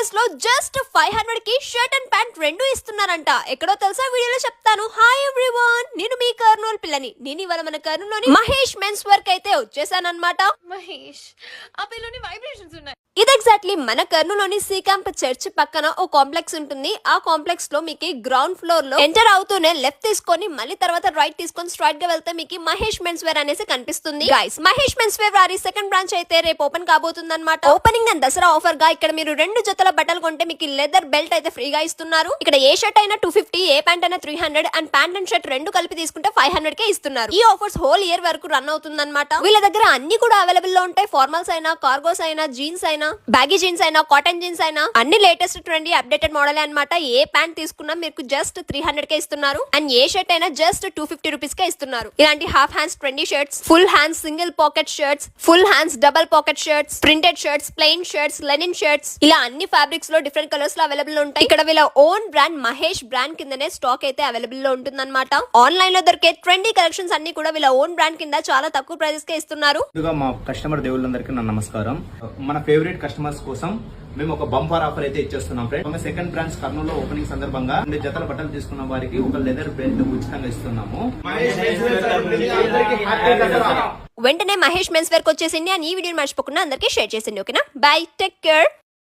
Price లో just 500 కి shirt and pant రెండు ఇస్తున్నారంట. ఎక్కడో తెలుసా, వీడియోలో చెప్తాను. హాయ్ ఎవ్రీవన్, నేను మీ కర్నూలు పిల్లని. నేను ఇవాళ మన కర్నూలులోని మహేష్ మెన్స్ వర్క్ అయితే వచ్చేసానన్నమాట. మహేష్, ఆ పిల్లని వైబ్రేషన్స్ ఉన్నాయి. ఇది ఎగ్జాక్ట్లీ మన కర్నూలులోని సి క్యాంప్ చర్చ్ పక్కన ఓ కాంప్లెక్స్ ఉంటుంది. ఆ కాంప్లెక్స్ లో మీకు గ్రౌండ్ ఫ్లోర్ లో ఎంటర్ అవుతూనే లెఫ్ట్ తీసుకొని మళ్ళీ తర్వాత రైట్ తీసుకొని స్ట్రైట్ గా వెళ్తే మీకు మహేష్ మెన్స్ వేర్ అనేసి కనిపిస్తుంది. గైస్, మహేష్ మెన్స్ వేర్ వారి సెకండ్ బ్రాంచ్ అయితే రేపు ఓపెన్ కాబోతుంది అనమాట. ఓపెనింగ్ అండ్ దసరా ఆఫర్ గా ఇక్కడ మీరు 2 జతల బట్టలు కొంటే మీకు లెదర్ బెల్ట్ అయితే ఫ్రీగా ఇస్తున్నారు. ఇక్కడ ఏ షర్ట్ అయినా 250, ఏ ప్యాంట్ అయినా 300 అండ్ ప్యాంట్ అండ్ షర్ట్ రెండు కలిపి తీసుకుంటే 500 కే ఇస్తున్నారు. ఈ ఆఫర్స్ హోల్ ఇయర్ వరకు రన్ అవుతుంది అనమాట. వీళ్ళ దగ్గర అన్ని కూడా అవైలబుల్ లో ఉంటాయి. ఫార్మల్స్ అయినా, కార్గోస్ అయినా, జీన్స్ అయినా, బ్యాగీ జీన్స్ అయినా, కాటన్ జీన్స్ అయినా అన్ని లేటెస్ట్ ట్రెండీ అప్డేటెడ్ మోడల్ అన్నమాట. ఏ ప్యాంట్ తీసుకున్నా మీకు జస్ట్ 300 కే ఇస్తున్నారు. అండ్ ఏ షర్ట్ అయినా జస్ట్ 250 రూపీస్ కే ఇస్తున్నారు. ఇలాంటి half hands trendy shirts, full hands single pocket shirts, full hands double pocket shirts, printed shirts, plain shirts, linen shirts, ఇలా అన్ని fabrics లో డిఫరెంట్ కలర్స్ లో అవైలబుల్ ఉంటాయి. ఇక్కడ వీళ్ళ ఓన్ బ్రాండ్ మహేష్ బ్రాండ్ కిందనే స్టాక్ అయితే అవైలబుల్ లో ఉంటుంది అనమాట. ఆన్లైన్ లో దొరికే ట్రెండీ కలెక్షన్స్ అన్ని కూడా వీళ్ళ ఓన్ బ్రాండ్ కింద చాలా తక్కువ ప్రైజెస్ కే ఇస్తున్నారు. మా కస్టమర్ దేవుళ్ళందరికీ నా నమస్కారం. మన ఫేవరెట్ కస్టమర్స్ కోసం మేము ఒక బంపర్ ఆఫర్ అయితే ఇచ్చేస్తున్నాం ఫ్రెండ్. మన సెకండ్ బ్రాంచ్ కర్నూలులో ఓపెనింగ్ సందర్భంగా 2 జతల బట్టలు తీసుకున్న వారికి ఒక లెదర్ బెల్ట్ ఉచితంగా ఇస్తున్నాము. వెంటనే మహేష్ మెన్స్ వేర్ కి వచ్చేసింది. అని ఈ వీడియోని మర్చిపోకుండా అందరికీ షేర్ చేసింది. ఓకేనా, బై, టేక్ కేర్.